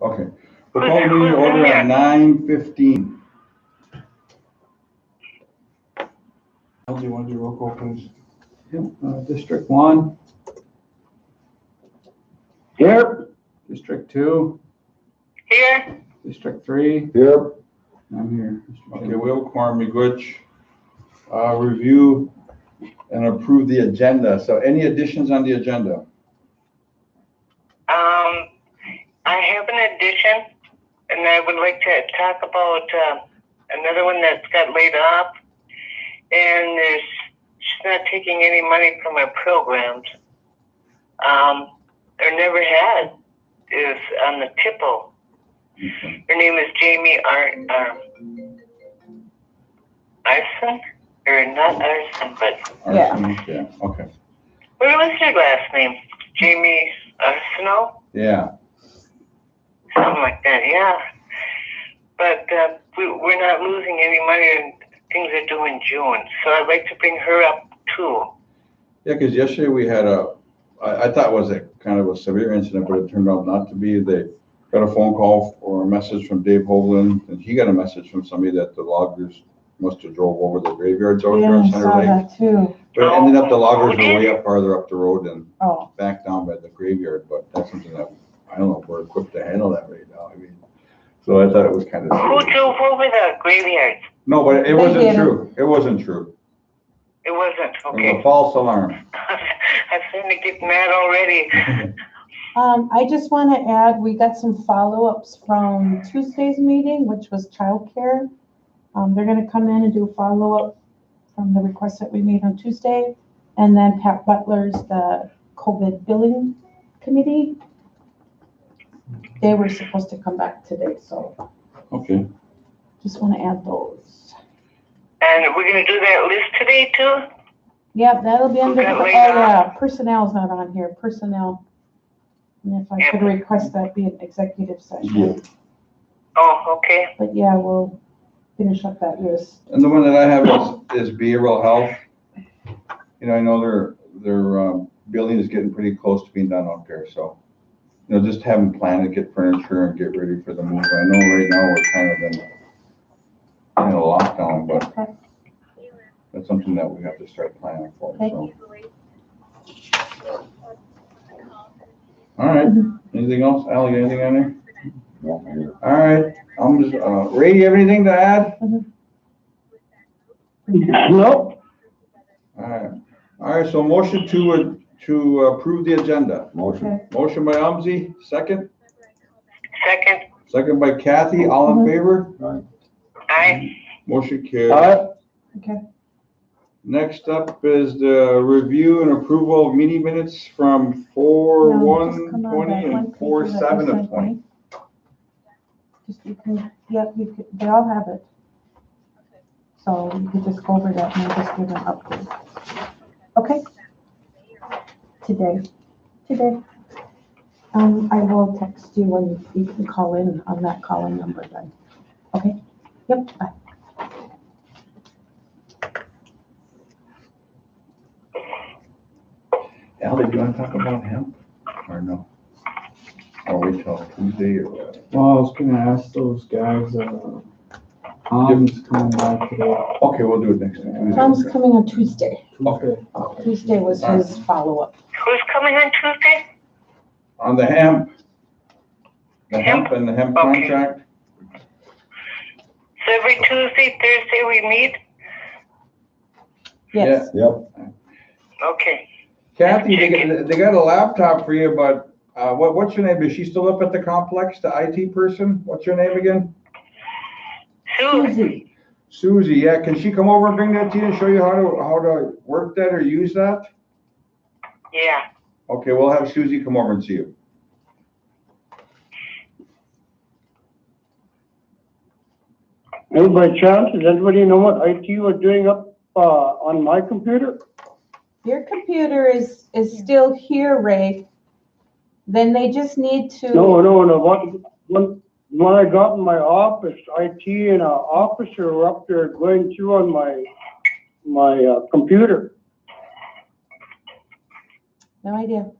Okay. We'll call the meeting order at 9:15. Do you want to do roll call, please? District 1. Here. District 2. Here. District 3. Here. I'm here. Okay, Will Quorum Miguich, review and approve the agenda. So any additions on the agenda? I have an addition, and I would like to talk about another one that's got laid off, and she's not taking any money from our programs. Or never had. Is on the tipple. Okay. Her name is Jamie Arson, or not Arson, but Yeah. Okay. what was her last name? Jamie Arsenault? Yeah. Something like that, yeah. But we're not losing any money, and things are due in June. So I'd like to bring her up too. Yeah, because yesterday we had I thought it was a kind of a severe incident, but it turned out not to be. They got a phone call or a message from Dave Hovland, and he got a message from somebody that the loggers must have drove over the graveyards out there in Center Lake. That too. But it ended up the loggers were way up farther up the road and Oh. back down by the graveyard. But that's something that I don't know if we're equipped to handle that right now. I mean, so I thought it was kind of. Who drove over the graveyards? No, but it wasn't true. It wasn't true. It wasn't, It was okay. a false alarm. I'm starting to get mad already. I just want to add, we got some follow-ups from Tuesday's meeting, which was childcare. They're going to come in and do a follow-up from the request that we made on Tuesday. And then Pat Butler's, the COVID billing committee. They were supposed to come back today, so Okay. just want to add those. And we're going to do that list today too? Yeah, that'll be under, Okay, oh later. yeah, personnel's not on here, personnel. And if I could request that be an executive session. Yeah. Oh, okay. But yeah, we'll finish up that list. And the one that I have is behavioral health. You know, I know their building is getting pretty close to being done out there, so, you know, just have them plan to get furniture and get ready for the move. I know right now we're kind of in a lockdown, but Okay. that's something that we have to start planning for, so. All right, anything else? Al, you got anything on there? No. All right, I'm just, Ray, you have anything to add? Nope. All right, so motion to approve the agenda. Motion. Okay. Motion by Umsey, second. Second. Second by Kathy, all in favor? Aye. Motion carried. Okay. Next up is the review and approval of meeting minutes from 4/1/20 and 4/7/20. Just you can, yeah, you could, they all have it. So you could just go over that and just give an update. Okay? Today. I will text you when you can call in on that calling number then. Okay? Yep, bye. Al, did you want to talk about hemp or no? Or wait till Tuesday or what? Well, I was gonna ask those guys, Tom's coming back today. Okay, we'll do it next week. Tom's coming on Tuesday. Tuesday. Tuesday was his follow-up. Who's coming on Tuesday? On the hemp. The hemp and the hemp Okay. contract. So every Tuesday, Thursday we meet? Yes. Yep. Okay. Kathy, they got a laptop for you, but what's your name? Is she still up at the complex, the IT person? What's your name again? Susie. Susie, yeah. Can she come over and bring that to you and show you how to work that or use that? Yeah. Okay, we'll have Susie come over and see you. Hey, by chance, does anybody know what IT was doing up on my computer? Your computer is still here, Ray. Then they just need to. No. When I got in my office, IT and an officer were up there going through on my computer. No idea.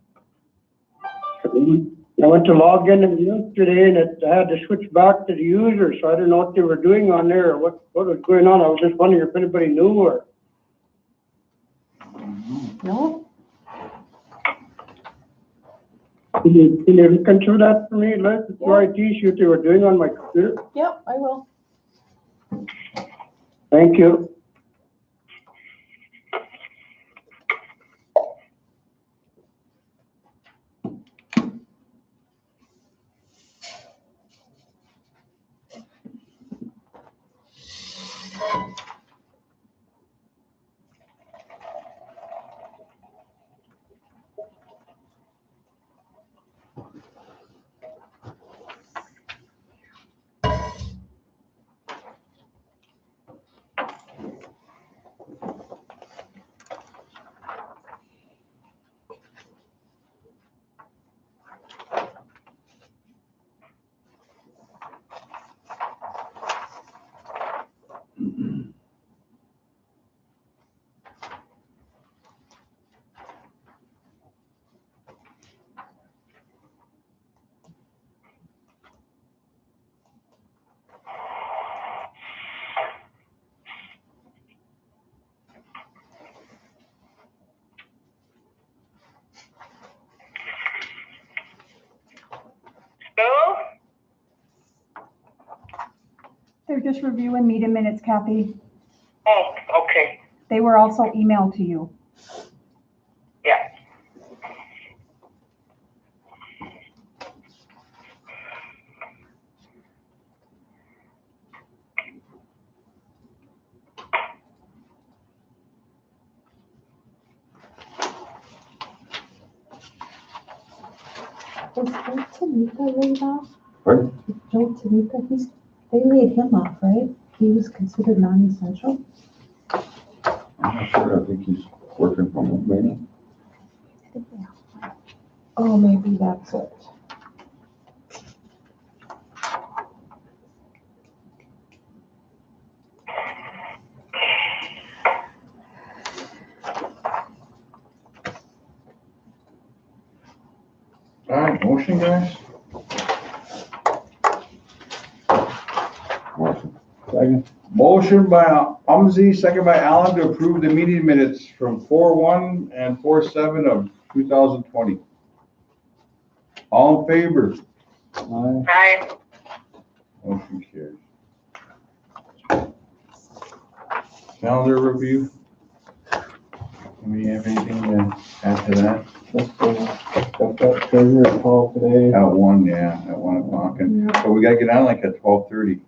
I went to log in yesterday and I had to switch back to the user, so I didn't know what they were doing on there, or what was going on. I was just wondering if anybody knew or. No? Can you look into that for me, Liz? Your IT, see what they were doing on my computer? Yep, I will. Thank you. Hello? They're just reviewing meeting minutes, Kathy. Oh, okay. They were also emailed to you. Yeah. Was Joe Tanika laid off? Pardon? Joe Tanika, they laid him off, right? He was considered non-essential? I'm not sure, I think he's working from home, maybe. Oh, maybe that's it. All right, motion, guys? Motion. Second. Motion by Umsey, second by Allen to approve the meeting minutes from 4/1 and 4/7 of 2020. All in favor? Aye. Hi. Motion carries. Calendar review. Do we have anything to add to that? Just, got that treasurer call today. At 1 o'clock, and so we gotta get on like at 12:30.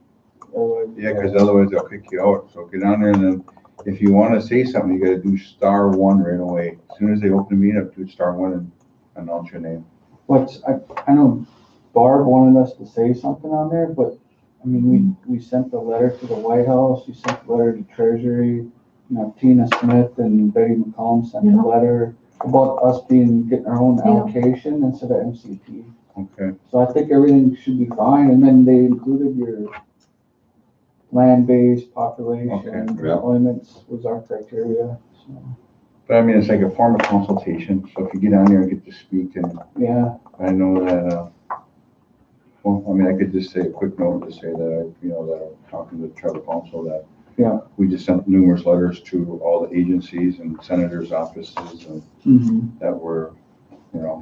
Otherwise, Yeah, because otherwise they'll kick you out. So get on there, and then if you want to say something, you gotta do *1 right away. As soon as they open the meeting up, do *1 and announce your name. I know Barb wanted us to say something on there, but, I mean, we sent the letter to the White House, we sent the letter to Treasury, you know, Tina Smith and Betty McCollum sent a letter about us getting our own allocation instead of MCP. Okay. So I think everything should be fine, and then they included your land-based population, Okay, yeah. deployments was our criteria, so, But I mean, it's like a form of consultation. So if you get on there and get to speak, and yeah. I know that, well, I mean, I could just say a quick note to say that, that I'm talking to the tribal council that Yeah. we just sent numerous letters to all the agencies and senators' offices and Mm-hmm. that were, Yeah.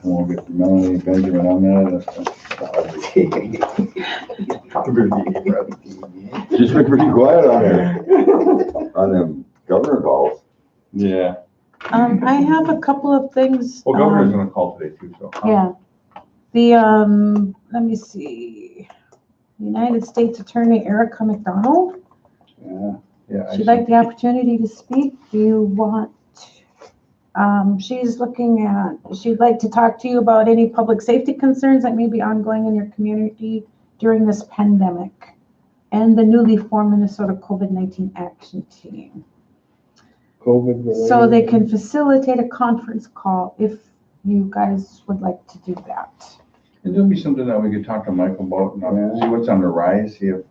We'll get Melanie, Benjamin on that. She's been pretty quiet on there, on them governor calls. Yeah. I have a couple of things. Well, governor's gonna call today too, so. Yeah. Let me see. United States Attorney Erica McDonald. Yeah. She'd like the opportunity to speak. Do you want, she'd like to talk to you about any public safety concerns that may be ongoing in your community during this pandemic and the newly formed Minnesota COVID-19 Action Team. COVID related. So they can facilitate a conference call if you guys would like to do that. And there'll be something that we could talk to Michael about, and see what's on the rise, see if,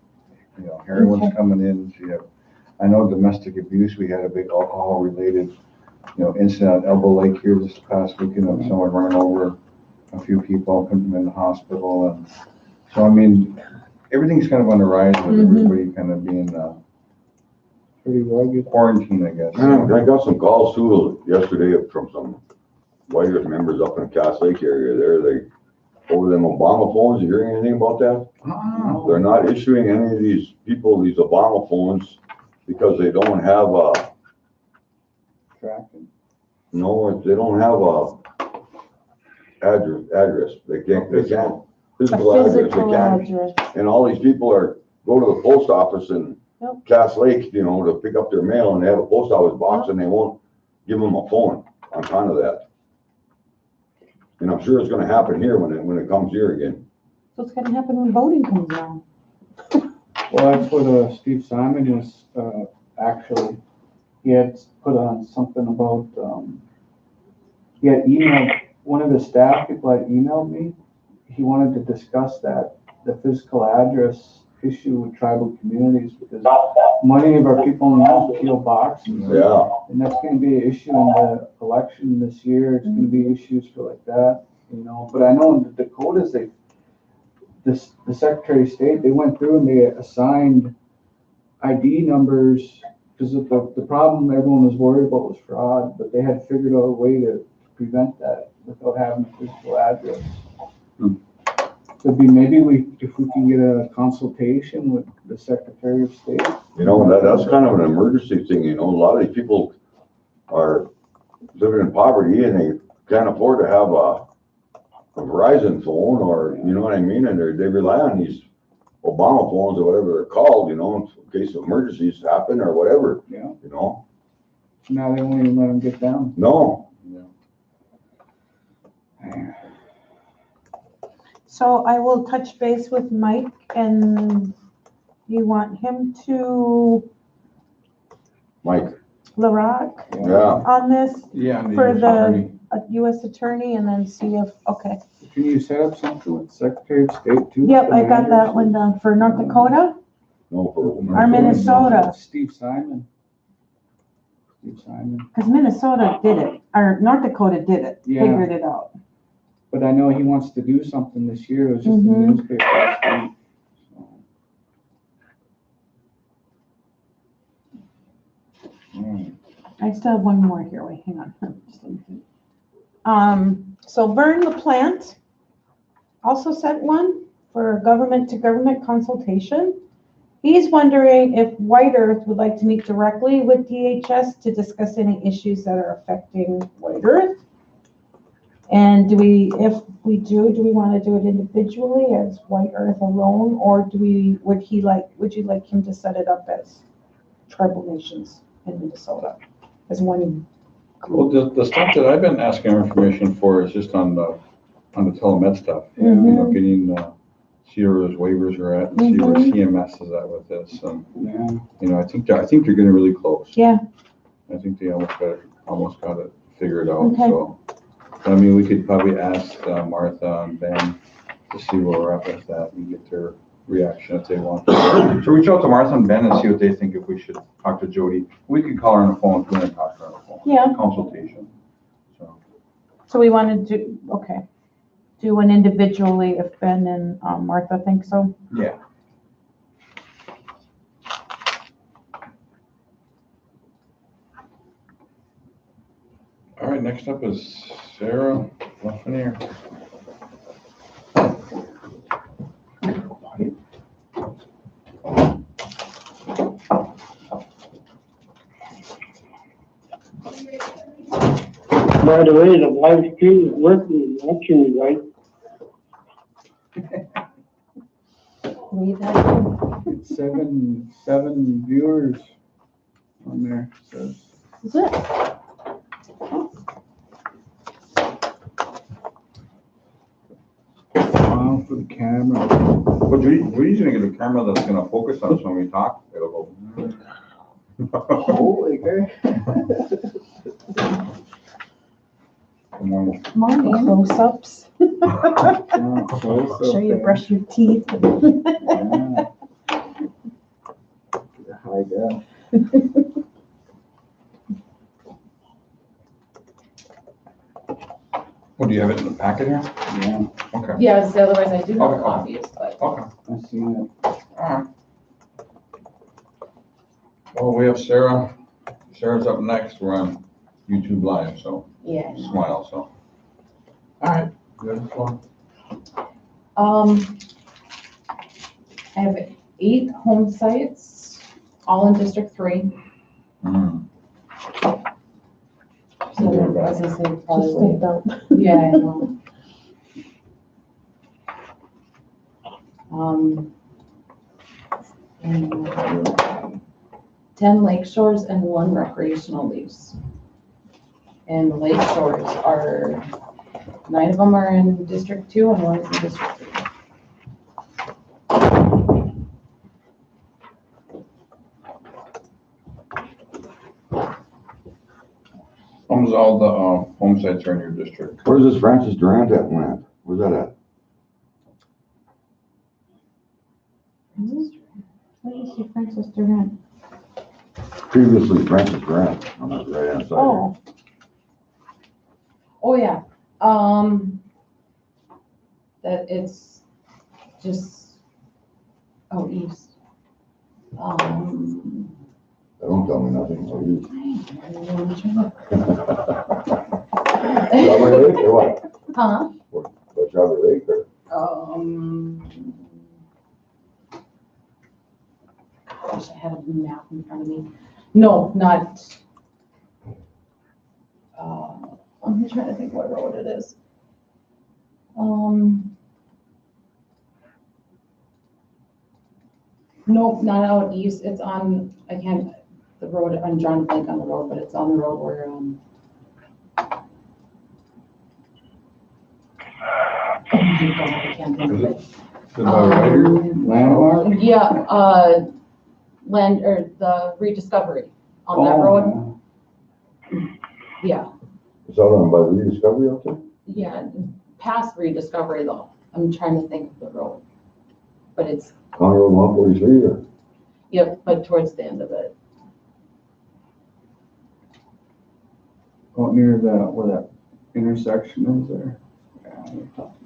heroin's Okay. coming in, see if, I know domestic abuse, we had a big alcohol related, incident at Elbow Lake here this past weekend of someone running over a few people put them in the hospital, and so, I mean, everything's kind of on the rise with everybody kind of being, Pretty rugged. quarantined, I guess. I got some calls too yesterday from some White Earth members up in Cass Lake area there. They, over them Obama phones, you hearing anything about that? Oh. They're not issuing any of these people these Obama phones because they don't have a, Tracking. no, they don't have a address. They can't, A physical physical address. address. And all these people are, go to the post office in Yep. Cass Lake, you know, to pick up their mail, and they have a post office box and they won't give them a phone on kind of that. And I'm sure it's gonna happen here when it comes here again. So it's gonna happen when voting comes around. Well, that's what, Steve Simon was, actually, he had put on something about, he had emailed, one of the staff people had emailed me. He wanted to discuss that, the physical address issue with tribal communities, because many of our people only use PO boxes. Yeah, And that's gonna be an issue in the election this year, it's gonna be issues for like that, you know, but I know in the Dakotas, the Secretary of State, they went through and they assigned ID numbers, because the problem everyone was worried about was fraud, but they had figured out a way to prevent that without having a physical address. Could be maybe if we can get a consultation with the Secretary of State. you know, that's kind of an emergency thing, you know, a lot of these people are living in poverty and they can't afford to have a Verizon phone, or, you know what I mean, and they rely on these Obama phones or whatever they're called, you know, in case of emergencies happen or whatever, Yeah, you know? now they won't even let them get down. No, So I will touch base with Mike, and you want him to Mike, LaRock yeah, on this Yeah. and for US the attorney. US attorney, and then see if, okay. Can you set up something with Secretary of State too? Yep, I got that one down for North Dakota, no, for. or Minnesota, Steve Simon. Steve Simon. because Minnesota did it, or North Dakota did it, Yeah. figured it out. But I know he wants to do something this year, it was just in the Mhm. newspaper last week. I still have one more here, wait, hang on. Just let me think. So Vern LaPlante also sent one for government to government consultation. He's wondering if White Earth would like to meet directly with DHS to discuss any issues that are affecting White Earth. And if we do we want to do it individually as White Earth alone, or would you like him to set it up as tribal nations in Minnesota as one Well, group? the stuff that I've been asking information for is just on the telemed stuff. You Mhm. know, getting, see where those waivers are at and see where Mhm. CMS is at with this. Yeah, You know, I think they're getting really close. Yeah. I think they almost got it figured out, Okay. so. I mean, we could probably ask Martha and Ben to see where we're at with that and get their reaction if they want. So reach out to Martha and Ben and see what they think, if we should talk to Jody. We could call her on the phone if we want to talk to her on the phone. Yeah. Consultation, so. So we want to do one individually if Ben and Martha think so. Yeah. All right, next up is Sarah Lafreniere. By the way, the live stream is working, watching me, right? Leave that. it's seven viewers on there, says. Is it? Wow, for the camera. Well, Judy's gonna get a camera that's gonna focus on us when we talk. It'll go. Holy cow. Good morning. Morning. Close-ups. Show you brush your teeth. High def. What, do you have it in the packet here? Yeah, Okay, Yes, otherwise I do have Okay. copies, but. okay, I seen it. alright. Well, we have Sarah. Sarah's up next. We're on YouTube Live, so Yeah. I know. smile, so. Alright, good floor. I have 8 home sites, all in District 3. Mm. So as I said, Just probably, stepped out. yeah, I know. And 10 lake shores and 1 recreational lease. And the lake shores are, 9 of them are in District 2 and 1 is in District 3. Almost all the home sites are in your district. Where's this Francis Durant at land? Where's that at? Let me see Francis Durant. Previously Francis Durant on the right hand side. Oh, Oh, yeah. That it's just, east. Don't tell me nothing. Are you? Huh? Strawberry Lake or what? What Strawberry Lake or? Gosh, I had a map in front of me. No, not, I'm trying to think what road it is. Nope, not out east. It's on, the road, I'm drawing a blank on the road, but it's on the road where, oh my God, I can't think of it. Is it by Ryder? Landmark? Yeah, land, or the rediscovery on that road. Yeah, Is that on by Rediscovery out there? yeah, past rediscovery though. I'm trying to think of the road. But it's, County Road 143 or? yep, but towards the end of it. Out near where that intersection is there. Yeah,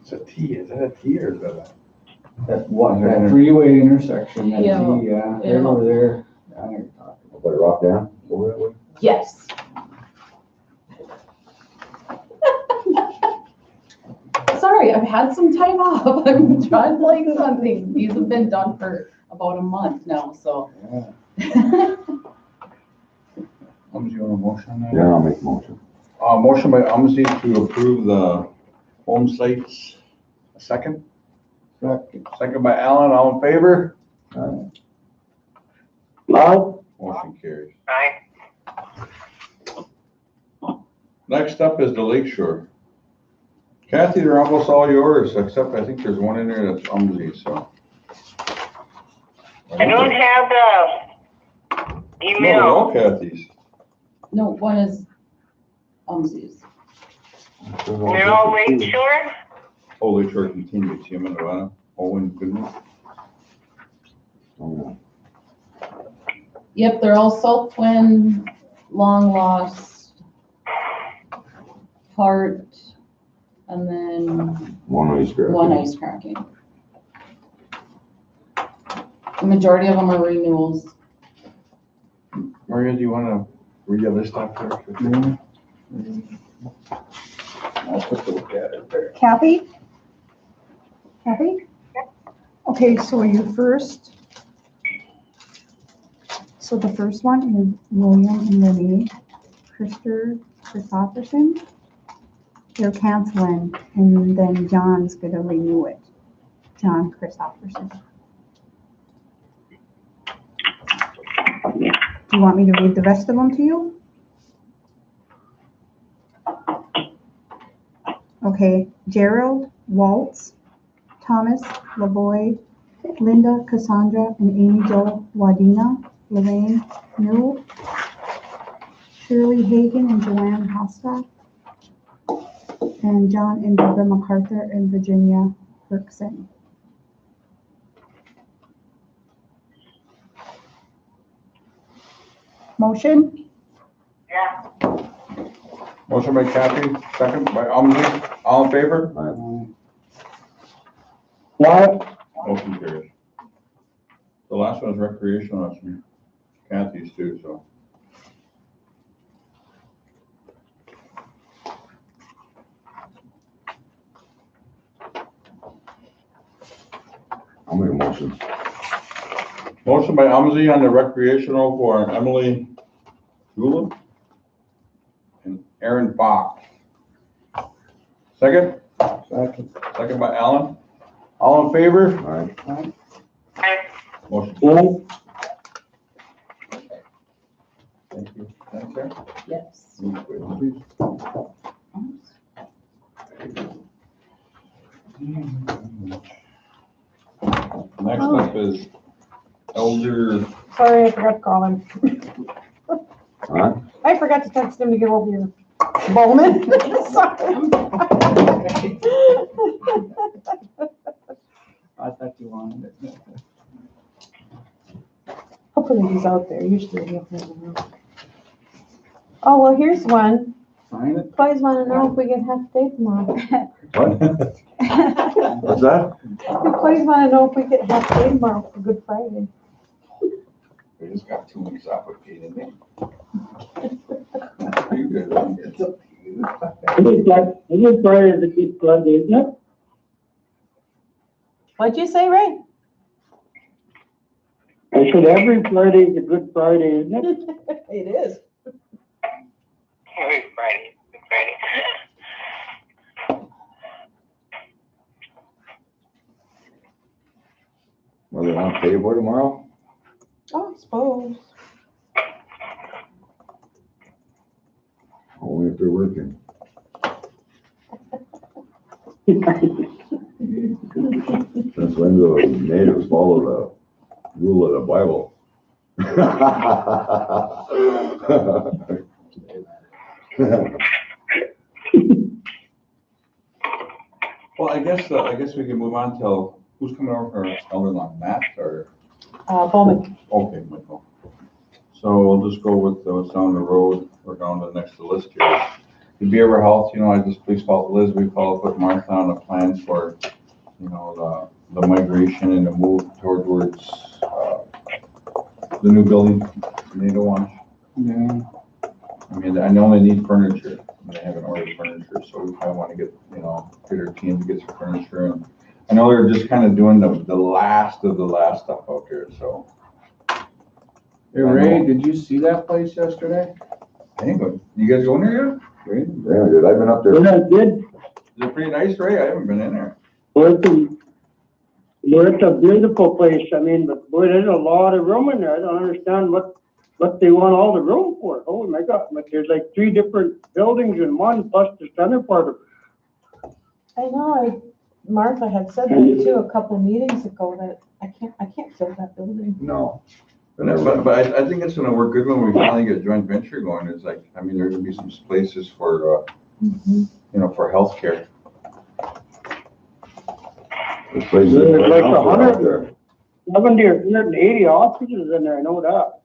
It's a T, is that a T or is that a? that freeway intersection, that Yeah. T, yeah, right over there. Yeah, I know what you're talking Up by Rock Dam? Over that way? Yes. Sorry, I've had some time off. I'm trying like something. These have been done for about a month now, so. about. Yeah. You want a motion on that? Yeah, I'll make a motion. Motion by Umsey to approve the home sites. A second? Second by Alan, all in favor? Now, Motion carries. Aye. Next up is the Lake Shore. Kathy, they're almost all yours, except I think there's one in there that's Umsey, so. I don't have the No, email. they're all Kathy's. No, one is Umsey's. They're all Lake Shore? Oh, Lake Shore continues, see them in the bottom. Owen Goodman. Oh, Yep, they're all Salt Twin, Long Lost, Part, and then One ice cream. one ice cracking. The majority of them are renewals. Maria, do you wanna read the list off there? Yeah. I'll take a look at it there. Kathy? Kathy? Okay, so the first one is William and Renee Christopherson. They're canceling, and then John's gonna renew it. John Christopherson. Do you want me to read the rest of them to you? Okay, Gerald Waltz, Thomas Lavoy, Linda Cassandra and Amy Jo Wadena, Lorraine New, Shirley Hagan and Joanne Hostock, and John and Deborah MacArthur and Virginia Berkson. Motion? Yeah. Motion by Kathy, second by Umsley. All in favor? What? Motion carries. The last one is recreational, that's from Kathy's too, so. I'll make a motion. Motion by Umsley on the recreational for Emily Gula and Aaron Fox. Second? Second by Alan. All in favor? All right. Motion. Well, Thank you. Thanks, sir. Yes. Please. Next up is Elder, Sorry, I forgot to call him. Huh? I forgot to text him to get over here. Bowman. Sorry. I thought you wanted it. Hopefully he's out there, usually he'll be around. Oh, well, here's one. Sign it. Employees want to know if we get half day tomorrow. What? What's that? Employees want to know if we get half day tomorrow for Good Friday. we just got 2 weeks off with Kate and me. That's pretty good, right? It's up to you. it is Friday is a good Friday, isn't it? What'd you say, Ray? I said every Friday is a good Friday, isn't it? It is. Every Friday, Good Friday. Well, they want to pay for tomorrow? Oh, I suppose. Only if they're working. Since when do natives follow the rule of the Bible? Well, I guess we can move on till, who's coming over for Elder Lawn, Matt or? Bowman. Okay, Michael. So we'll just go with what's down the road, or down the next list here. The behavioral health, I just please call Liz, we followed with Martha on the plans for, the migration and the move towards, the new building, NATO one. Yeah. I mean, I know they need furniture, and they haven't ordered furniture, so we probably want to get our team to get some furniture. And I know they're just kind of doing the last of the last stuff out there, so. Hey, Ray, did you see that place yesterday? Anyway, you guys going there yet? Ray? Yeah, dude, I've been up there. Isn't that good? Is it pretty nice, Ray? I haven't been in there. Well, it's a beautiful place. I mean, but boy, there's a lot of room in there. I don't understand what they want all the room for. Oh my God, but there's like 3 different buildings in one, plus the center part of it. I know, Martha had said that too a couple of meetings ago, that I can't fill that building. No. But I think it's gonna work good when we finally get a joint venture going. It's like, I mean, there's gonna be some places for, for healthcare. This place is There's like out there. 70 or 180 offices in there, I know that.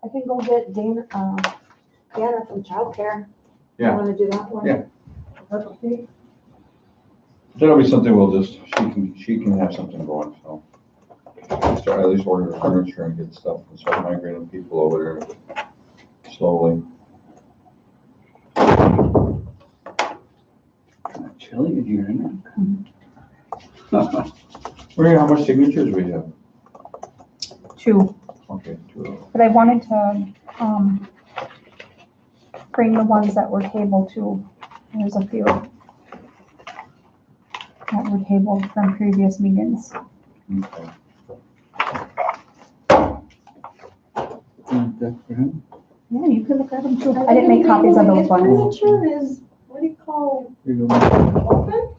I can go get Dana from childcare. Yeah. You wanna do that one? Yeah. Okay. That'll be something we'll just, she can have something going, so. Start at least order the furniture and get stuff and start migrating people over there slowly. Chilly in here, isn't Maria, how much signatures we have? 2, Okay, 2. but I wanted to, bring the ones that were tabled too. There's a few that were tabled from previous meetings. Okay. That's for him. Yeah, you can look at them too. I didn't make copies of those ones. Is, what do you call, Here you go. open?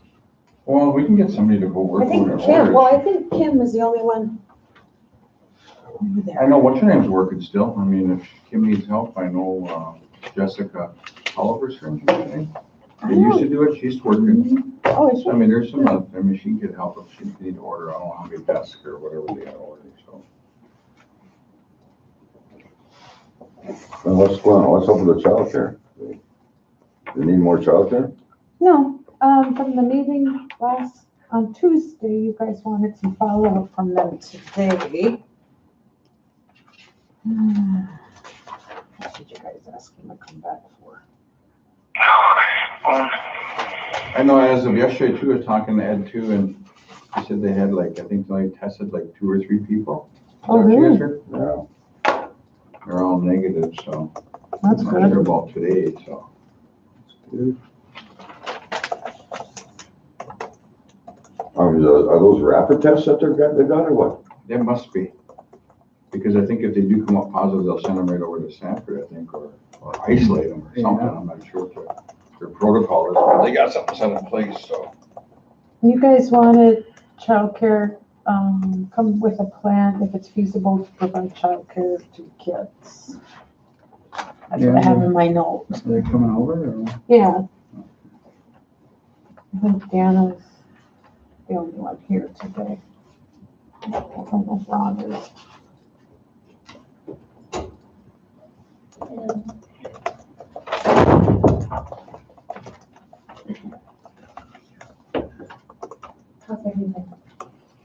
Well, we can get somebody to go work I on think their Kim, well, orders. I think Kim is the only one over there. I know, what's her name's working still. I mean, if Kim needs help, I know Jessica Oliver's her name. They used to do it, she's working. Oh, is she? I mean, there's some, I mean, she can get help if she need to order, I don't know how many desks or whatever they gotta order, so. Well, let's go on, let's open the childcare. You need more childcare? No, from the meeting on Tuesday, you guys wanted some follow-up from them today. What did you guys ask him to come back for? I know as of yesterday too, I was talking to Ed too, and he said they had like, I think they only tested like 2 or 3 people. Is that Oh, what you guys really? heard? Yeah. They're all negative, so. That's I'm not sure good. about today, so. Are those rapid tests that they got or what? There must be. Because I think if they do come up positive, they'll send them right over to Sanford, I think, or isolate them or something. Yeah. I'm not sure what their protocol is, but they got something set in place, so. You guys wanted childcare, come with a plan if it's feasible to provide childcare to kids. That's what I have in my note. Are they coming over or? Yeah. I think Dana's the only one here today. I don't know if Ron is. How's everything?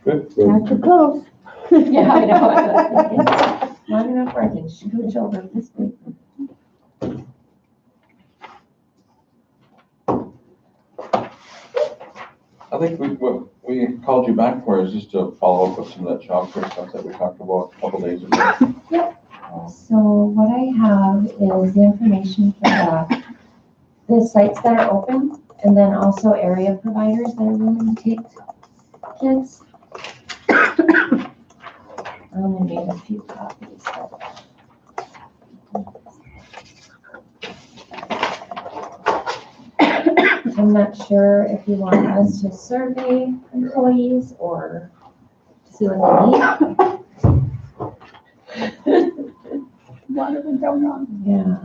Good. Not too close. Yeah, I know. Not enough working, scooch over this week. I think what we called you back for is just to follow up with some of that childcare stuff that we talked about a couple days ago. Yep. So what I have is the information for the sites that are open, and then also area providers that are willing to take kids. I only made a few copies. I'm not sure if you want us to survey employees or to see what they need. One of them don't know. Yeah.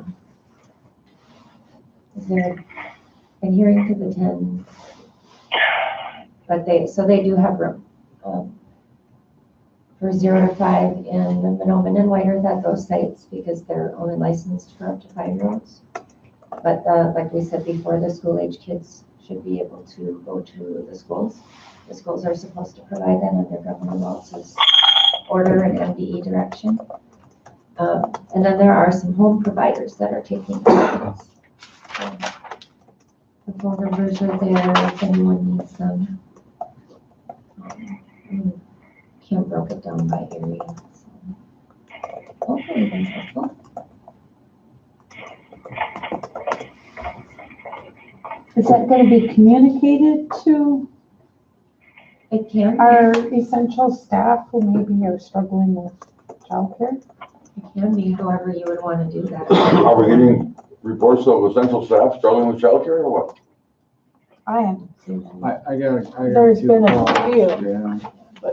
They're adhering to the 10, but they do have room. For 0 to 5 in Monoman and White Earth at those sites because they're only licensed for up to 5-year-olds. But like we said before, the school age kids should be able to go to the schools. The schools are supposed to provide that under Governor Walz's order and MDE direction. And then there are some home providers that are taking kids. The phone numbers are there if anyone needs them. Kim broke it down by area. So hopefully that's helpful. Is that gonna be communicated to It can, our essential staff who maybe are struggling with childcare? it can be however you would want to do that. Are we getting reports of essential staff struggling with childcare or what? I haven't seen them. I got There's few been a calls, few. Yeah,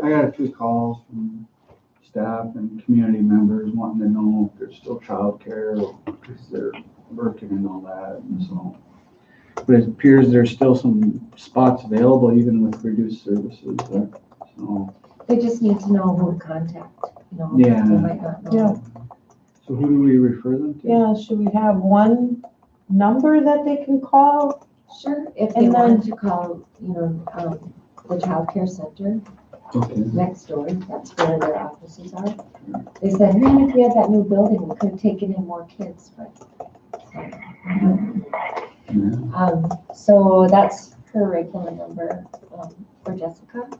I got a few calls from staff and community members wanting to know if there's still childcare because they're working and all that, and so. But it appears there's still some spots available even with reduced services there, so. They just need to know who to contact, you know. Yeah. They might not know. Yeah. So who do we refer them to? Yeah, should we have one number that they can call? Sure, if they And then- want to call, the childcare center Okay. next door, that's where their offices are. They said, man, if we had that new building, we could have taken in more kids, but. Yeah. So that's her regular number, for Jessica.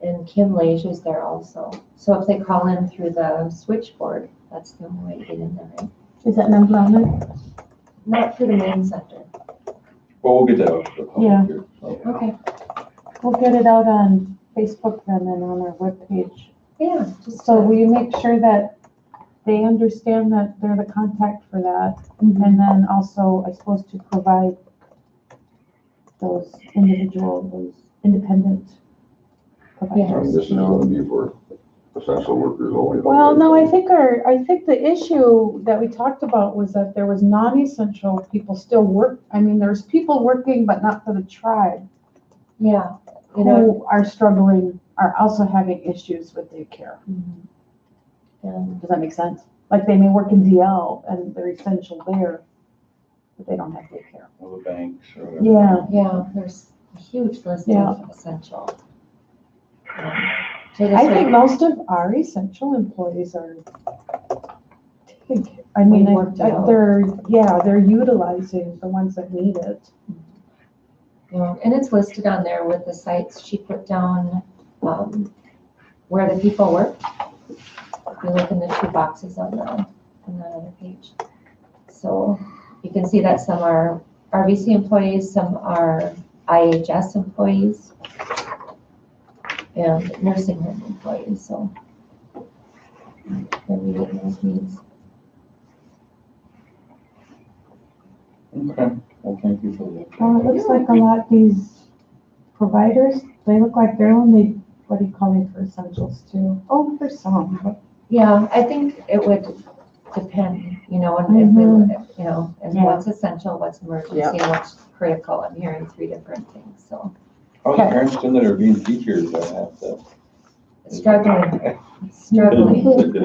And Kim Lage is there also. So if they call in through the switchboard, that's the only way to get in there, right? Is that number on there? Not for the main center. Well, we'll get that out to the public Yeah. here. So. Okay, We'll get it out on Facebook then and on our webpage. yeah, just. So will you make sure that they understand that they're the contact for that? Mhm. And then also, I suppose, to provide those independent I providers. mean, this is gonna be for essential workers only. though, Well, right? no, I think the issue that we talked about was that there was non-essential people still work. I mean, there's people working, but not for the tribe, Yeah, you know, who are struggling, are also having issues with daycare. and Does that make sense? Like they may work in DL and they're essential there, but they don't have daycare. Or the banks or whatever. Yeah, Yeah, there's a huge list Yeah. of essential. So this I think way, most of our essential employees are, I mean, We worked it out. they're utilizing the ones that need it. and it's listed on there with the sites she put down, where the people work. If you look in the 2 boxes on the other page. So you can see that some are RBC employees, some are IHS employees, and nursing home employees, so they're meeting those needs. Okay, well, thank you for that. Well, it looks like a lot, these providers, they look like they're only, what do you call it, for essentials too? Oh, for some, but Yeah, I think it would depend, and if we, and Yeah. what's essential, what's emergency, Yeah. and what's critical. I'm hearing 3 different things, so How's the parents doing that are being teachers that have to? struggling.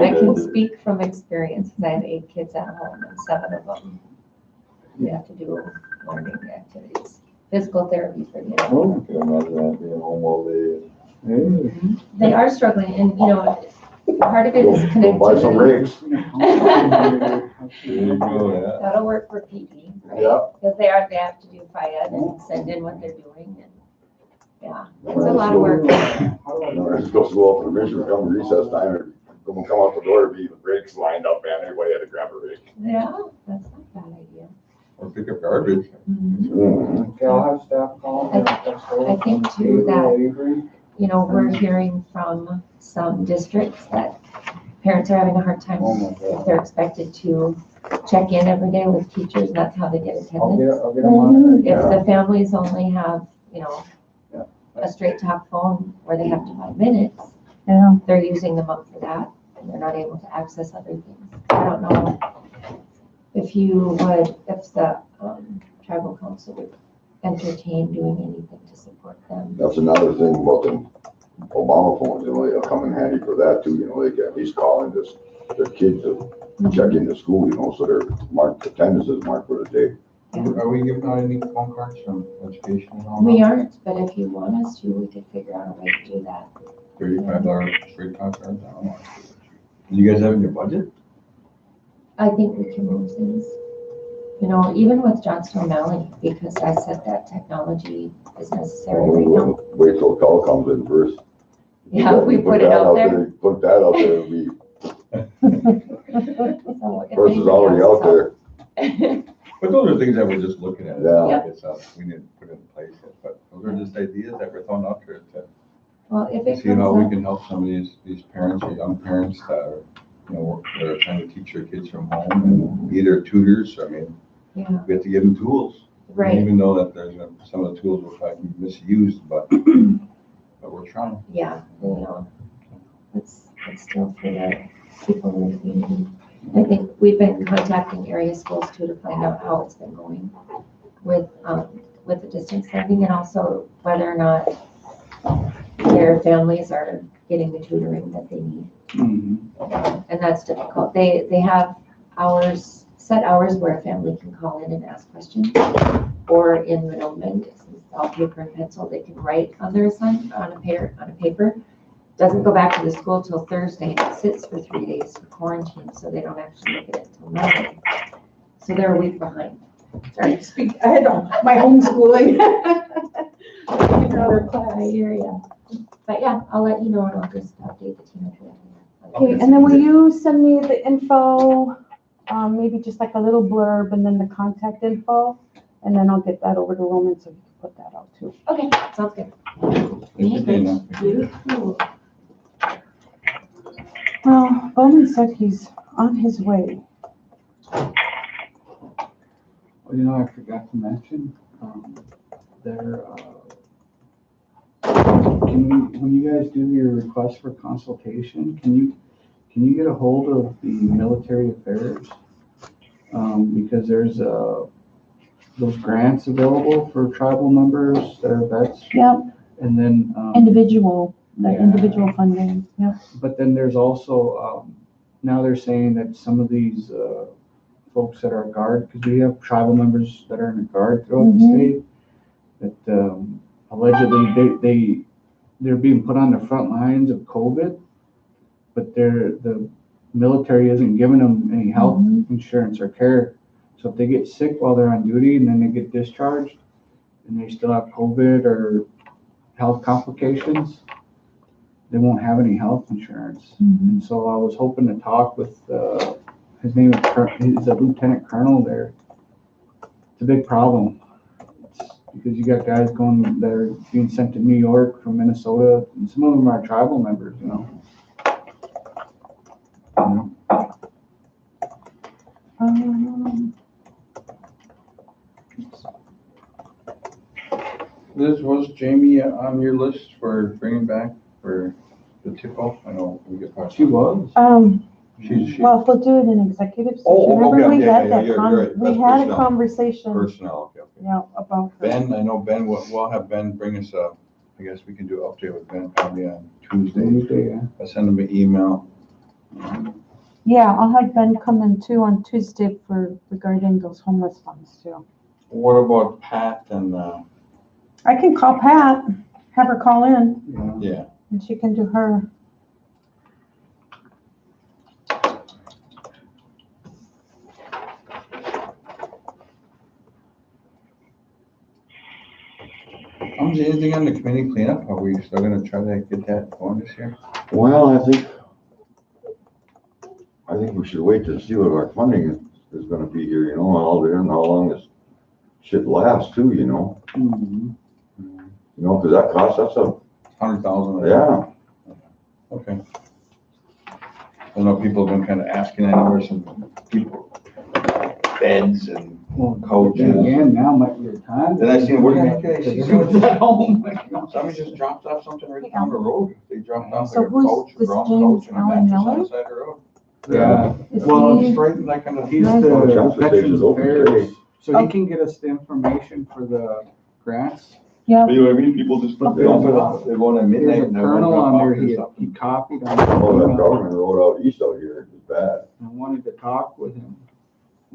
I can speak from experience, because I have 8 kids at home, and 7 of them, we have to do learning activities, physical therapy for the Oh, I can imagine that being home all day. They are struggling, and, part of it is Go buy some connectivity. rigs. There you go, yeah. That'll work for PE, right? Yeah. Because they have to do FIAD and send in what they're doing, and, yeah, it's a lot of work. We're supposed to go up to the mission, come recess time, and come out the door, be the brakes lined up, and everybody had to grab a rig. Yeah, that's not a bad idea. Or pick up garbage. Mhm. Okay, I'll have staff call. I think too that, we're hearing from some districts that parents are having a hard time Oh my if God. they're expected to check in every day with teachers, and that's how they get I'll attendance. get them on. If the families only have, Yeah. a straight talk phone where they have to 5 minutes, yeah. they're using them up for that, and they're not able to access other things. I don't know if the tribal council would entertain doing anything to support them. That's another thing about the Obama phones, they'll come in handy for that too, they can at least call in just their kids to check into school, so their attendance is marked for the day. Are we giving out any phone cards from education and all We that? aren't, but if you want us to, we could figure out a way to do that. $35 straight talk cards? I don't know. Do you guys have it in your budget? I think we can move things. Even with Johnstone Valley, because I said that technology is necessary right now. Wait till the call comes in first. Yeah, we put it that out there. Put that out there, it'll be, So if first is anybody already else out there. is But those are things that we're just looking at. Yeah. It's, we need to put in place it, but those are just ideas that we're throwing out there to Well, if it see how we comes up, can help some of these parents or young parents that are, that are trying to teach their kids from home and be their tutors. I mean, yeah, we have to give them tools. right, Even though that there's some of the tools will probably be misused, but we're trying. yeah, it's still for the people in the community. I think we've been contacting area schools too to find out how it's been going with the distance learning, and also whether or not their families are getting the tutoring that they need. And that's difficult. They have set hours where a family can call in and ask questions, or in Monoman, it's all paper and pencil, they can write on their assignment on a paper. Doesn't go back to the school till Thursday, and it sits for 3 days for quarantine, so they don't actually look at it till Monday. So they're a week behind. Sorry to speak, I had my homeschooling. Another class. I hear ya. But yeah, I'll let you know, and I'll just update the team if we have Okay, and then will you send me the info, maybe just like a little blurb and then the contact info? And then I'll get that over to Roman so he can put that out too. Okay, sounds good. Thank you, Dana. Well, Bowman said he's on his way. Well, I forgot to mention, when you guys do your request for consultation, can you get a hold of the military affairs? Because there's, those grants available for tribal members that are vets, Yep, and then, individual Yeah. funding, yep. but then there's also, now they're saying that some of these, folks that are guard, because we have tribal members that are in the guard throughout the state, that allegedly they're being put on the front lines of COVID, but the military isn't giving them any health insurance or care. So if they get sick while they're on duty and then they get discharged and they still have COVID or health complications, they won't have any health insurance. And so I was hoping to talk with, his name is, he's a lieutenant colonel there. It's a big problem. Because you got guys that are being sent to New York from Minnesota, and some of them are tribal members, you know. Liz, was Jamie on your list for bringing back for the tip-off? I know we get past. She was. She. Well, if we'll do it in executive session. Oh, Remember okay, we yeah, had yeah, that you're right. we That's had a personnel. conversation, Personnel, okay. yeah, about. Ben, I know Ben, we'll have Ben bring us up. I guess we can do an update with Ben probably on Tuesday. Yeah. I'll send him an email. Yeah, I'll have Ben come in too on Tuesday regarding those homeless funds too. What about Pat and, I can call Pat, have her call in, yeah, and she can do her. anything on the committee cleanup? Are we still gonna try to get that going this year? Well, I think we should wait to see what our funding is gonna be here, you know, and how long this shit lasts too, you know? You know, cause that costs, that's a, 100,000? yeah. Okay. I know people have been kind of asking, I know there's some people, beds and coaches. Then again, now might be the time. Then I seen, where the heck did I see somebody? at home? Somebody just dropped off something right down the road. They dropped off So like a who's coach, a this ground James coach and a Allen mattress on Miller? the side of the road. Yeah. Is Well, he- Just right in like on He's the. the Transfer station's Veterans open Affairs, today. so he can get us the information for the grants. Yeah, You know what I mean? People just, they go at midnight. There's a and they colonel drop on off there, and he stuff. copied on. Oh, that the government road out east out here is bad. I wanted to talk with him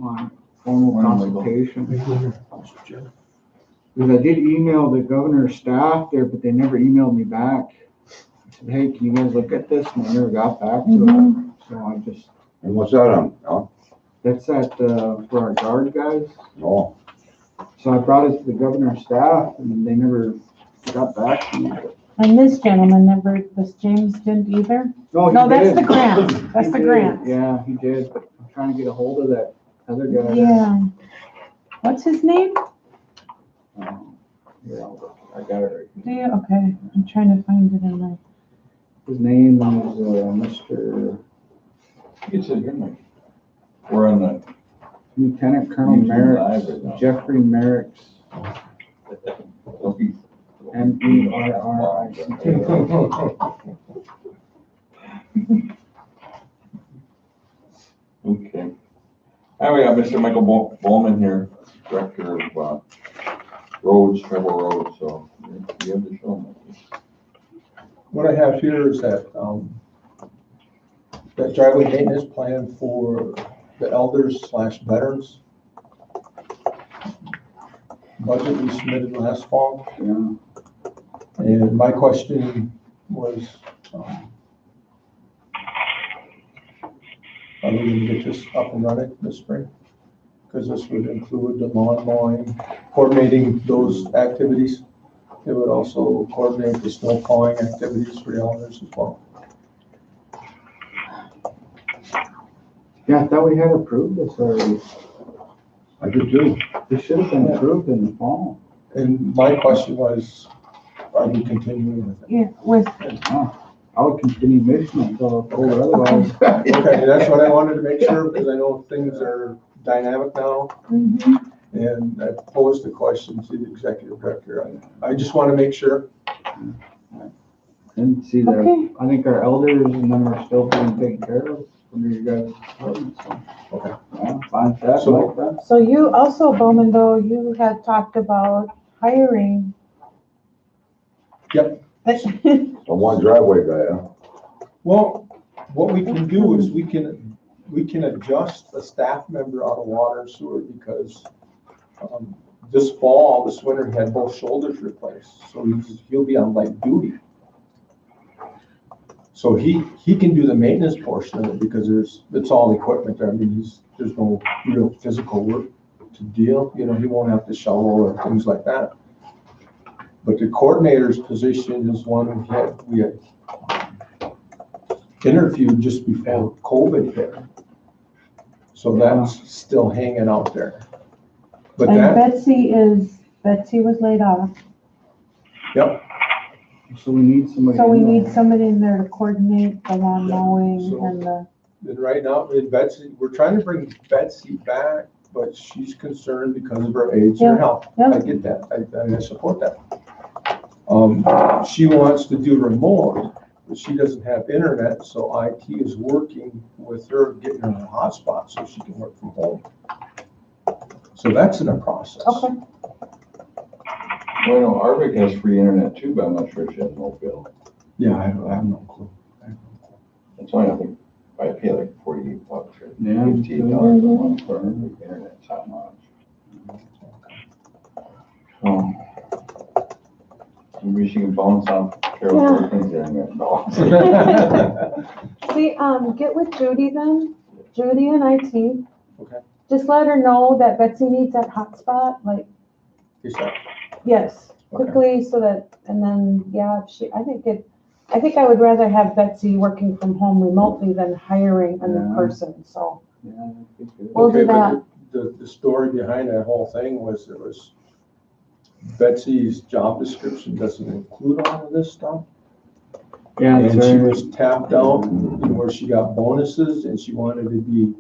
on formal Morning, Michael. consultation. Because I did email the governor's staff there, but they never emailed me back. I said, hey, can you guys look at this? And they never got back to it. So I just, And what's that on, huh? that's for our guard guys. No, So I brought it to the governor's staff and they never got back to me. and this gentleman this James didn't either? No, he No, that's did. the grant, that's He the did. grant. Yeah, he did, but I'm trying to get a hold of that other guy. Yeah. What's his name? Yeah, I got it right. Do you? Okay, I'm trying to find it in my. His name is Mr. You said you're like, we're on the. Lieutenant Colonel YouTube Merrick, Live right now. Jeffrey Merrick's, Merrick. Okay. And we got Mr. Michael Bowman here, Director of Roads, Trevor Roads, so you have the show, Mikey. What I have here is that driveway maintenance plan for the elders/veterans. Budget we submitted last fall, Yeah. and my question was, are we gonna get this up and running this spring? Because this would include the lawn mowing, coordinating those activities. It would also coordinate the snow plowing activities for the elders as well. Yeah, I thought we had approved this already. I did too. This should have been approved in the fall. And my question was, are we continuing with it? Yeah, with, I would continue mission until told otherwise. Okay, that's what I wanted to make sure, because I know things are dynamic now, and I posed the question to the executive director. I just want to make sure. And see that, Okay. I think our elders and them are still being taken care of under you guys' department, so. Okay. Yeah, fine, that's So- like that. so you also, Bowman, though, you had talked about hiring. Yep. A one driveway guy, huh? Well, what we can do is we can we can adjust a staff member out of water and sewer because, this fall, this winter, he had both shoulders replaced, so he'll be on light duty. So he can do the maintenance portion of it because it's all equipment there. I mean, there's no real physical work to deal, he won't have to shovel or things like that. But the coordinator's position is one we had interviewed just before COVID hit. So that's still hanging out there. But And Betsy was laid off, yep, So we need somebody. so we in need there. somebody in there to coordinate the lawn mowing So- and the, and right now, we're trying to bring Betsy back, but she's concerned because of her age and her Yeah, health. yeah. I get that, I support that. She wants to do remote, but she doesn't have internet, so IT is working with her, getting her a hotspot so she can work from home. So that's in a process. okay. Well, I know Arvik has free internet too, but I'm not sure if she has no bill. Yeah, I have no clue. That's why I think I pay like $48 or Yeah. $15 a month for internet, it's not much. Maybe she can bounce off Carol Perkins' internet. No. See, get with Judy then, Judy and IT. Okay. Just let her know that Betsy needs that hotspot, like, Is that- yes, Okay. quickly, so that, and then, yeah, I think I would rather have Betsy working from home remotely than hiring a new Yeah. person, so. Yeah, that'd be good. We'll do Okay, but that. the story behind that whole thing was Betsy's job description doesn't include all of this stuff. Yeah, And that's she right. was tapped out where she got bonuses and she wanted to be,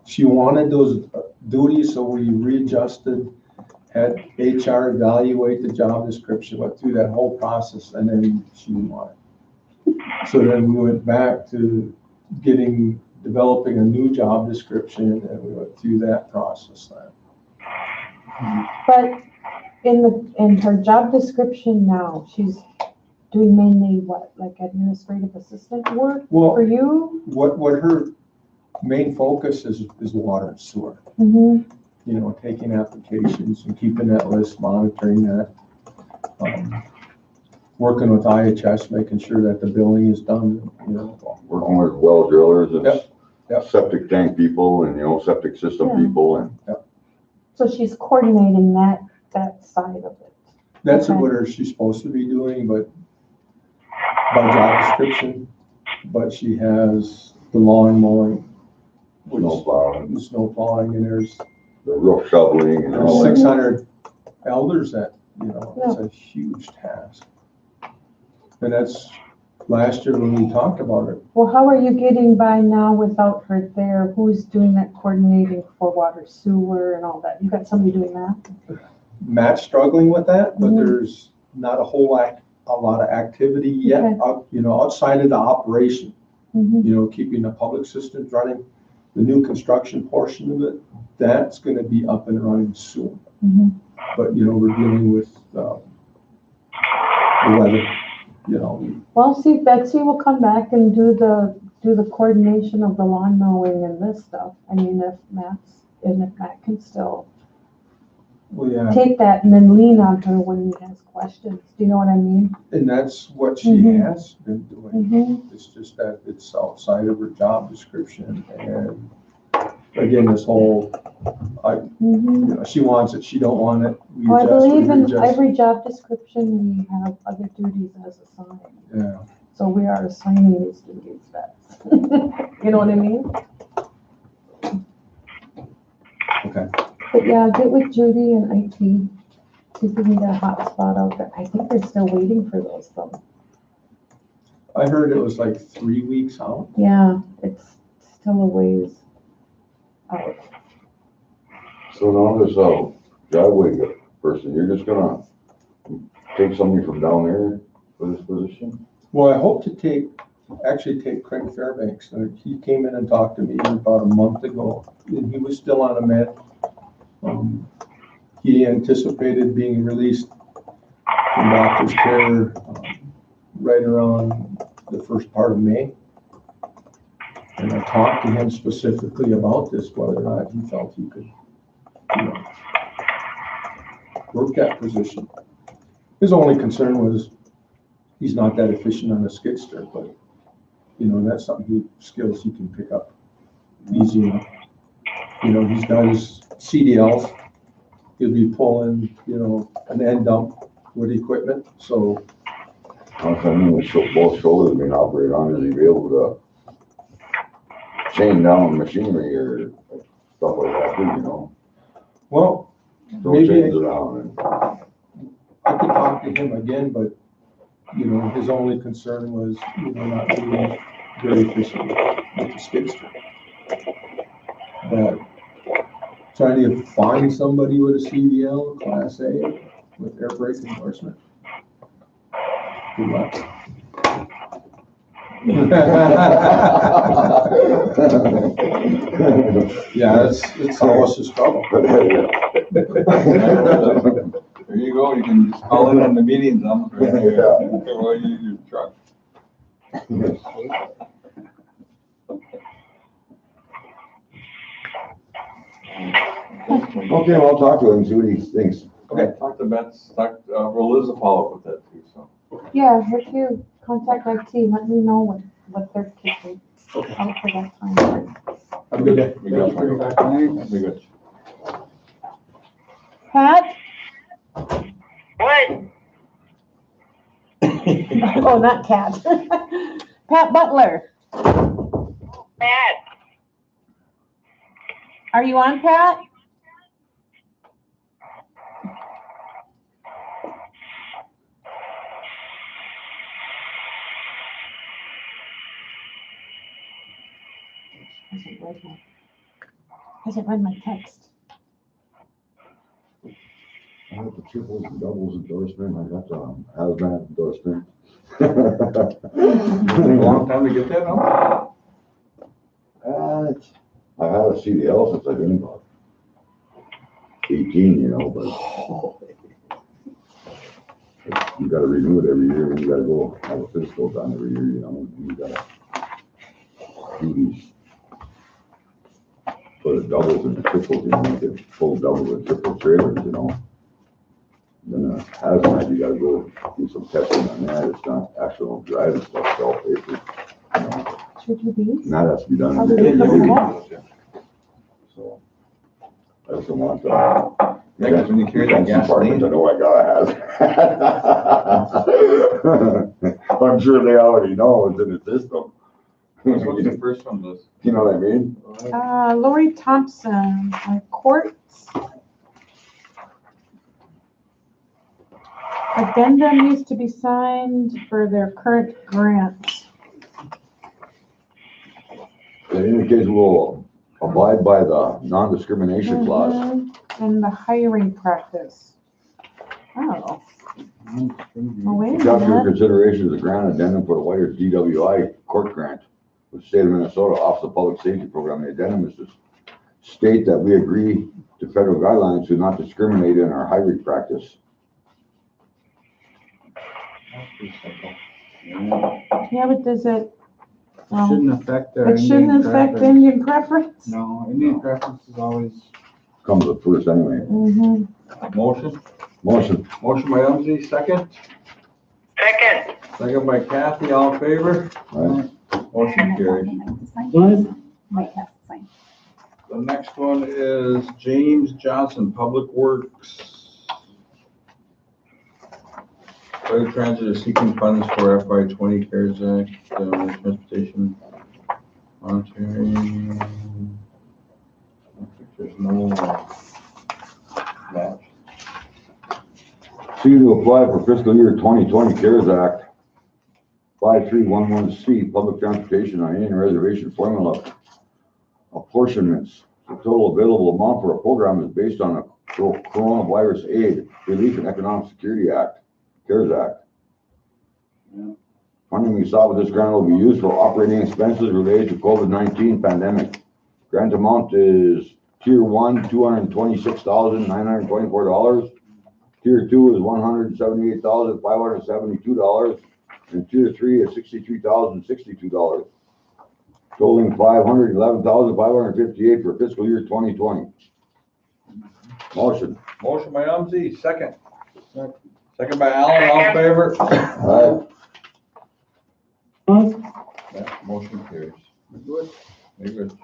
she wanted those duties, so we readjusted, had HR evaluate the job description, went through that whole process, and then she didn't want it. So then we went back to developing a new job description, and we went through that process then. But in her job description now, she's doing mainly what, like administrative assistant work Well, for you? what her main focus is water and sewer. Mm-hmm. Taking applications and keeping that list, monitoring that. Working with IHS, making sure that the billing is done, Working with well drillers and Yep. septic tank people and, septic system Yeah. people and. So she's coordinating that side of it. That's Okay. what she's supposed to be doing, but by job description, but she has the lawn mowing, Snow plowing, snow plowing, and there's the roof shoveling and all that. 600 elders that, it's a huge task. And that's last year when we talked about it. Well, how are you getting by now without her there? Who's doing that coordinating for water, sewer and all that? You got somebody doing that? Matt's struggling with that, but Mhm. there's not a lot of activity yet, Okay. outside of the operation. Mm-hmm. Keeping the public systems running, the new construction portion of it, that's gonna be up and running soon. Mm-hmm. But, we're dealing with, the weather, Well, see, Betsy will come back and do the coordination of the lawn mowing and this stuff. I mean, if Matt can still well, yeah, take that and then lean on her when he has questions. Do you know what I mean? and that's what she Mhm. has been doing. Mm-hmm. It's just that it's outside of her job description, and again, this whole, Mm-hmm. she wants it, she don't want it. we Well, I adjust, we believe in readjust. every job description, we have other duties as assigned. Yeah, So we are assigning these duties back. You know what I mean? okay. But yeah, get with Judy and IT. See if we need a hotspot out there. I think they're still waiting for those though. I heard it was like 3 weeks out. Yeah, it's still a ways out. So now this, driveway person, you're just gonna take somebody from down there for this position? Well, I hope to actually take Craig Fairbanks. He came in and talked to me about a month ago, and he was still on a med. He anticipated being released from doctor's care right around the first part of May. And I talked to him specifically about this, whether or not he felt he could, you know, work that position. His only concern was he's not that efficient on a skid steer, but, you know, that's something skills he can pick up easy enough. You know, he's got his CDLs. He'll be pulling, you know, an end dump with equipment, so. I mean, with both shoulders being operated on, is he be able to chain down machinery or stuff like that too, you know? Well, Throw maybe chains around and. I could talk to him again, but, you know, his only concern was, you know, not being very efficient with the skid steer. But trying to find somebody with a CDL Class A with air brake endorsement. Good luck. Yeah, it's always a struggle. There you go, you can just call in on the meetings, right there, while you use your truck. Okay, well, I'll talk to him, see what he thinks. Okay, talk to Beth, well, Liz will follow up with that too, so. Yeah, if you contact IT, let me know what they're kicking. Out for that time. Have a good day. We got it. We good. Pat? What? Oh, not Cat. Pat Butler. Pat? Are you on, Pat? Hasn't read my text. I got the triples and doubles endorsement, I got the hazmat endorsement. Long time to get that, no? I had a CDL since I've been about 18, you know, but you gotta renew it every year, and you gotta go have a physical done every year, you know, and you gotta do these for the doubles and the triples, you know, get full double and triple trailers, you know. Then hazmat, you gotta go do some testing on that, it's not actual driving stuff, it's all paper, you know. Should you be? And that has to be done. How every did year. you come up? So, I just don't want Yeah, because when you carry that department, I gasoline. know I gotta have. I'm sure they already know it's in the system. What's the first one, Liz? You know what I mean? Lori Thompson on courts. Addendum needs to be signed for their current grant. It indicates we'll abide by the non-discrimination clause. And the hiring practice. Oh. Oh, wait a Capture minute. consideration of the grant addendum for the White's DWI court grant with the state of Minnesota Office of Public Safety Program. The addendum is to state that we agree to federal guidelines to not discriminate in our hiring practice. Yeah, but does it, well, Shouldn't affect their it shouldn't Indian affect preference. Indian preference? No, Indian preference is always. Comes up first anyway. Mm-hmm. Motion? Motion. Motion by Umsey, second. Second. Second by Kathy, all in favor? Right. Motion carried. Might have to sign. The next one is James Johnson, Public Works. Fire Transit is seeking funds for FY20 CARES Act, transportation monitoring. I think there's no match. C to apply for fiscal year 2020 CARES Act 5311C, public transportation on Indian reservation formula apportionments. The total available amount for a program is based on a Coronavirus Aid, Relief and Economic Security Act, CARES Act. Funding we sought with this grant will be used for operating expenses related to COVID-19 pandemic. Grant amount is Tier 1, $226,924. Tier 2 is $178,572. and tier 3 at $63,062, totaling $511,558 for fiscal year 2020. Motion. Motion by Umsey, second. Second by Allen, all in favor? Aye. That motion carries. Very good.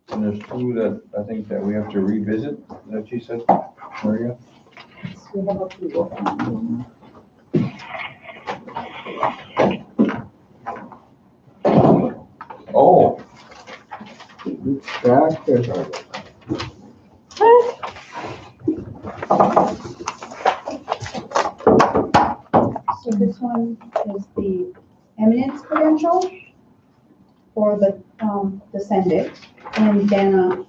And there's two that I think that we have to revisit, that she said, Maria? We have approval. Oh, Back there. So this one is the eminence credential for the descendant. And Dana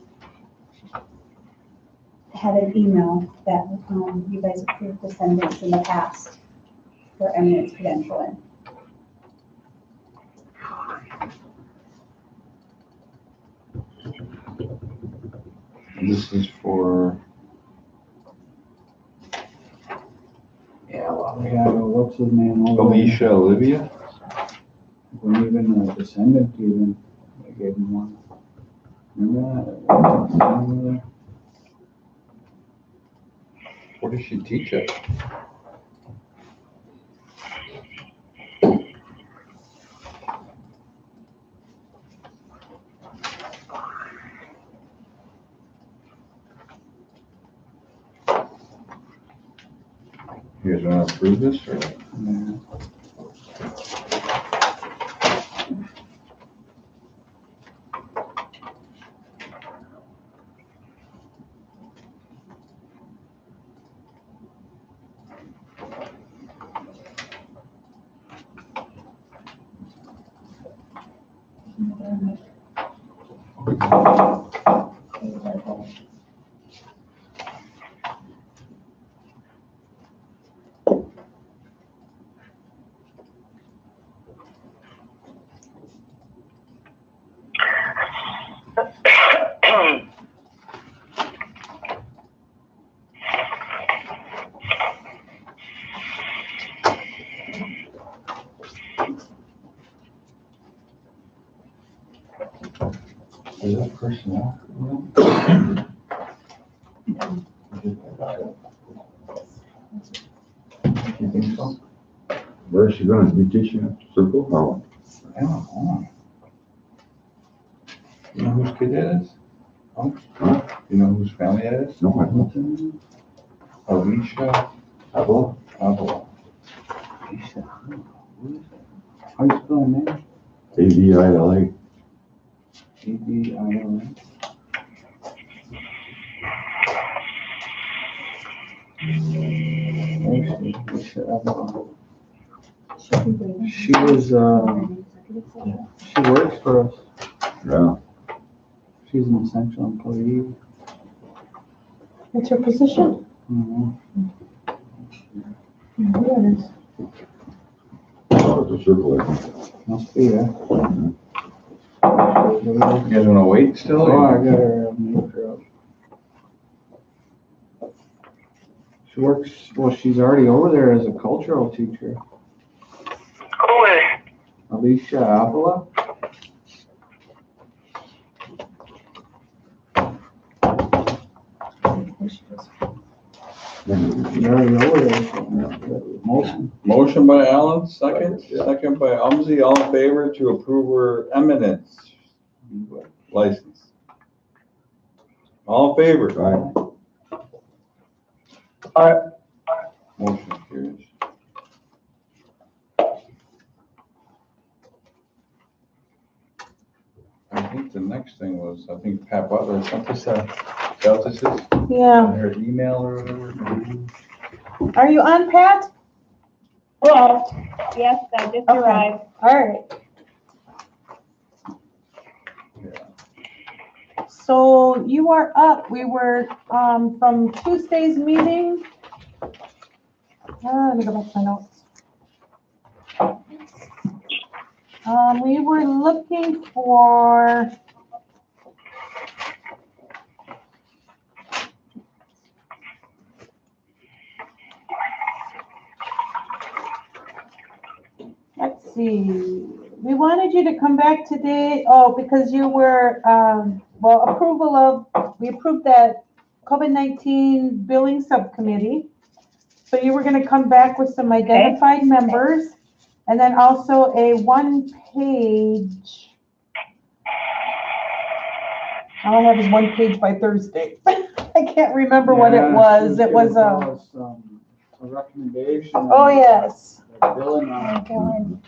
had an email that you guys approved descendants in the past for eminence credentialing. this is for, Yeah, well, we had, what's his name? over there? Alicia Olivia? When even a descendant even, they gave him one. Remember that? What does she teach at? You guys wanna approve this, or? Yeah. Is that personnel? You think so? Where is she gonna be teaching at Circle? No. I don't know. You know whose kid that is? Huh? You know whose family that is? No, I don't. Alicia Apple? Avila. How you spelling that? AVILA. ADILA. She was, she works for us. Yeah. She's an essential employee. What's her position? Mhm. Who it is? Oh, it's a Circle, I think. Must be, yeah. You guys wanna wait still? Oh, I got her, make her up. She works, well, she's already over there as a cultural teacher. Who is? Alicia Avila. She's already over there. Motion. Motion by Allen, second. Yeah. Second by Umsey, all in favor to approve her eminence license. All in favor? Aye. Motion carries. I think the next thing was, I think Pat Butler sent us a, Yeah. on her email or whatever. Are you on, Pat? Hello. Yes, I just Okay. arrived. All right. Yeah. So you are up. We were, from Tuesday's meeting. Let me go back to my notes. We were looking for, see, we wanted you to come back today, because you were, we approved that COVID-19 billing subcommittee. So you were gonna come back with some identified members, and then also a one-page, all I have is one page by Thursday. I can't remember what it was. It was, a recommendation. oh, yes. Billing on,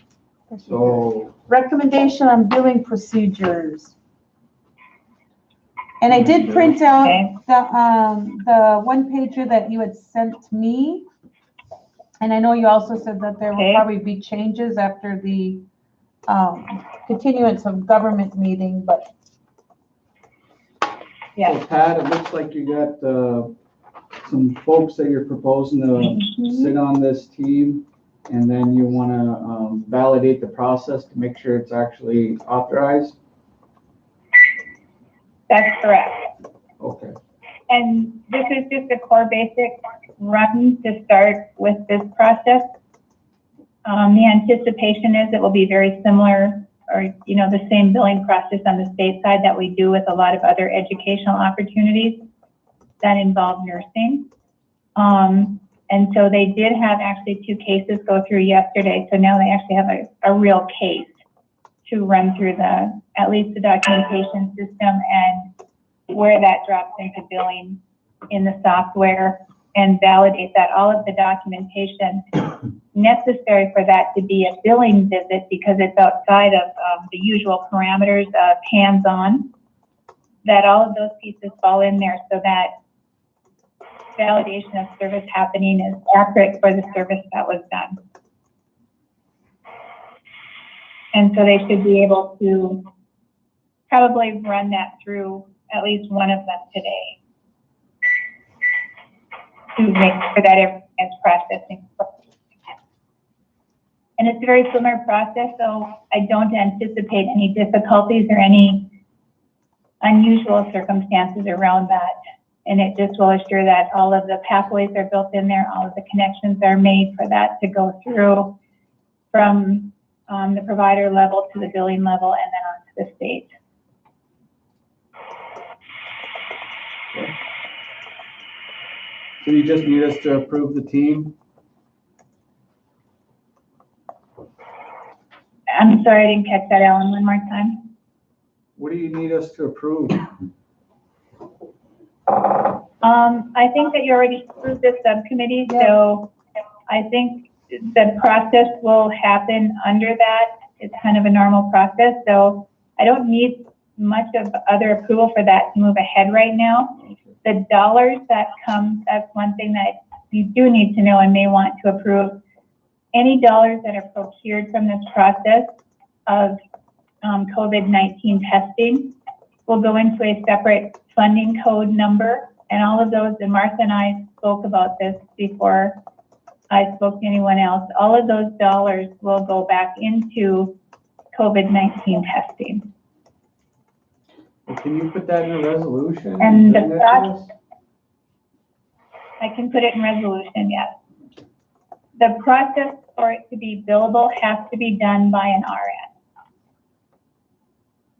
so, Recommendation on billing procedures. And I did print out the one pager that you had sent me. And I know you also said that there will probably be changes after the continuance of government meeting, but. so Pat, it looks like you got, some folks that you're proposing to sit on this team. And then you wanna, validate the process to make sure it's actually authorized? That's correct. Okay. And this is just a core basic run to start with this process. The anticipation is it will be very similar, or, the same billing process on the state side that we do with a lot of other educational opportunities that involve nursing. And so they did have actually 2 cases go through yesterday. So now they actually have a real case to run through at least the documentation system and where that drops into billing in the software, and validate that all of the documentation necessary for that to be a billing visit, because it's outside of the usual parameters of hands-on, that all of those pieces fall in there so that validation of service happening is accurate for the service that was done. And so they should be able to probably run that through at least one of them today to make sure that everything is processing. And it's a very similar process, so I don't anticipate any difficulties or any unusual circumstances around that. And it just will assure that all of the pathways are built in there, all of the connections are made for that to go through from the provider level to the billing level and then on to the state. So you just need us to approve the team? I'm sorry, I didn't catch that, Alan, one more time. What do you need us to approve? I think that you already approved this subcommittee, so I think the process will happen under that. It's kind of a normal process, so I don't need much of other approval for that to move ahead right now. The dollars that come, that's one thing that you do need to know and may want to approve. Any dollars that are procured from this process of COVID-19 testing will go into a separate funding code number, and all of those, and Martha and I spoke about this before I spoke to anyone else, all of those dollars will go back into COVID-19 testing. Well, can you put that in a resolution? And the process, I can put it in resolution, yes. The process for it to be billable has to be done by an RN.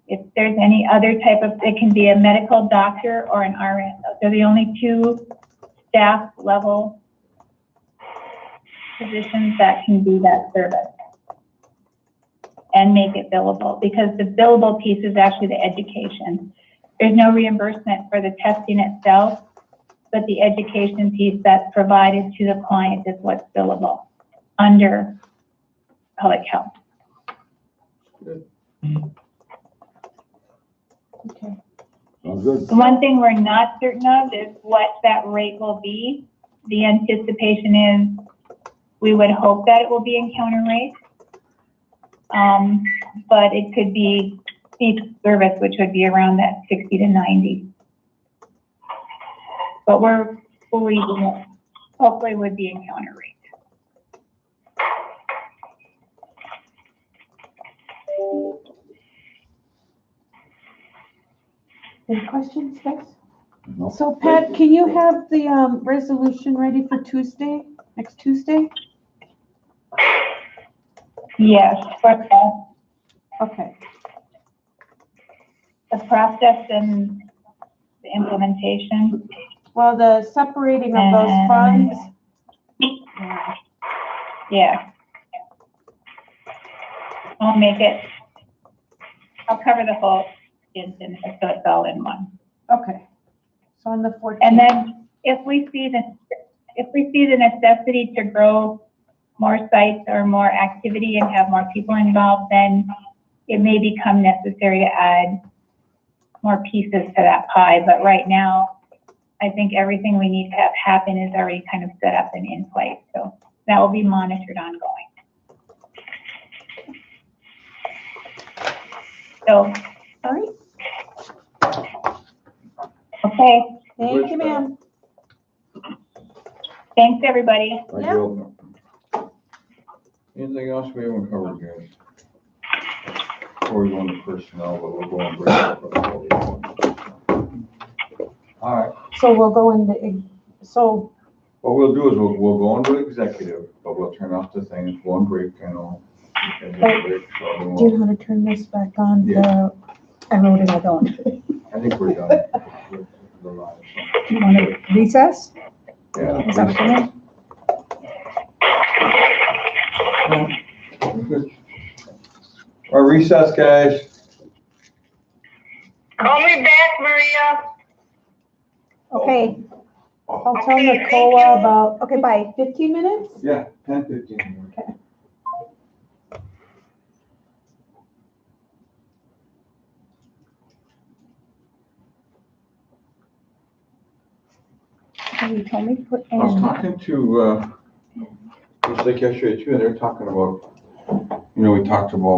If there's any other type of, it can be a medical doctor or an RN. Those are the only 2 staff level positions that can do that service and make it billable, because the billable piece is actually the education. There's no reimbursement for the testing itself, but the education piece that's provided to the client is what's billable under public health. Good. Okay. Sounds good. The one thing we're not certain of is what that rate will be. The anticipation is we would hope that it will be encounter rate. But it could be each service, which would be around that 60 to 90. But we're reading it. Hopefully would be encounter rate. Any questions, guys? No. So Pat, can you have the resolution ready for Tuesday, next Tuesday? Yes, for Okay, the process and the implementation. well, the separating of those And- funds, Yeah. I'll cover the whole instance, so it's all in one. okay. So on the 14th. And then if we see the necessity to grow more sites or more activity and have more people involved, then it may become necessary to add more pieces to that pie. But right now, I think everything we need to have happen is already kind of set up and in place. So that will be monitored ongoing. So, All right, okay, thank you, ma'am. thanks, everybody. Thank Yeah. you. Anything else we haven't covered, guys? Before we go into personnel, but we'll go on break. All right, So we'll go into, so, what we'll do is we'll go into executive, but we'll turn off the thing, go on break, you know. We can take a break, so we do you won't- know how to turn this back on? Yeah. I wrote it, I don't. I think we're done with the live. So, You want to recess? yeah. Is that what you mean? Our recess, guys. Call me back, Maria. Okay, I'll tell Okay, thank Nicole you. about okay, bye. 15 minutes? Yeah, 10:15. You told me to put I was in. talking to, it was like yesterday too, and they were talking about, you know, we talked about